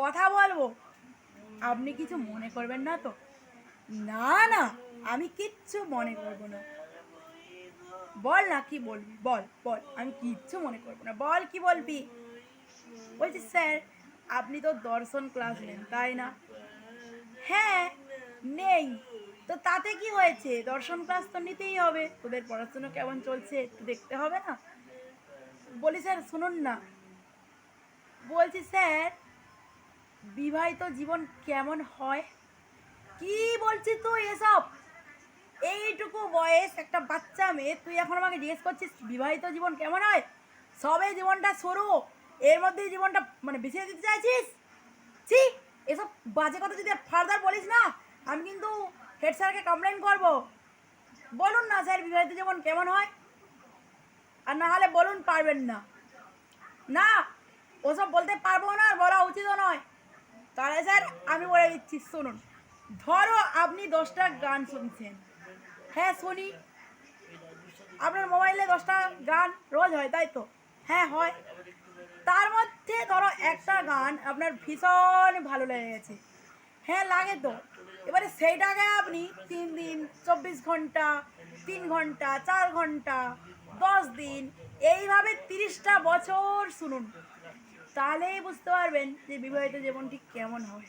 কথা বলবো, আপনি কিছু মনে করবেন না তো? না না, আমি কিচ্ছু মনে করবো না। বল না কি বলবি, বল বল, আমি কিচ্ছু মনে করবো না, বল কি বলবি। বলছি স্যার, আপনি তো দর্শন ক্লাস নেন তাই না? হ্যাঁ, নেই। তো তাতে কি হয়েছে, দর্শন ক্লাস তো নিতেই হবে, তোদের পড়াশোনা কেমন চলছে একটু দেখতে হবে না? বলি স্যার শুনুন না, বলছি স্যার, বিবাহিত জীবন কেমন হয়? কি বলছিস তুই এসব? এইটুকু বয়স একটা বাচ্চা মেয়ে, তুই এখন আমাকে জিজ্ঞেস করছিস বিবাহিত জীবন কেমন হয়? সবে জীবনটা শুরু, এর মধ্যেই জীবনটা মানে বেশি দিতে চাইছিস? ছি, এসব বাজে কথা যদি ফার্দার বলিস না, আমি কিন্তু হেড স্যারকে কমপ্লেন করব। বলুন না স্যার, বিবাহিত জীবন কেমন হয়? আর না হলে বলুন পারবেন না। না, ওসব বলতে পারবো না, আর বলা উচিতও নয়। তাহলে স্যার আমি বলে দিচ্ছি শুনুন। ধরো আপনি 10টা গান শুনছেন। হ্যাঁ শুনি। আপনার মোবাইলে 10টা গান রোজ হয় তাই তো? হ্যাঁ হয়। তার মধ্যে ধরো একটা গান আপনার ভীষণ ভালো লেগে গেছে। হ্যাঁ লাগে তো। এবারে সেইটাকে আপনি 3 দিন, 24 ঘন্টা, 3 ঘন্টা, 4 ঘন্টা, 10 দিন, এইভাবে 30টা বছর শুনুন। তাহলেই বুঝতে পারবেন যে বিবাহিত জীবনটি কেমন হয়।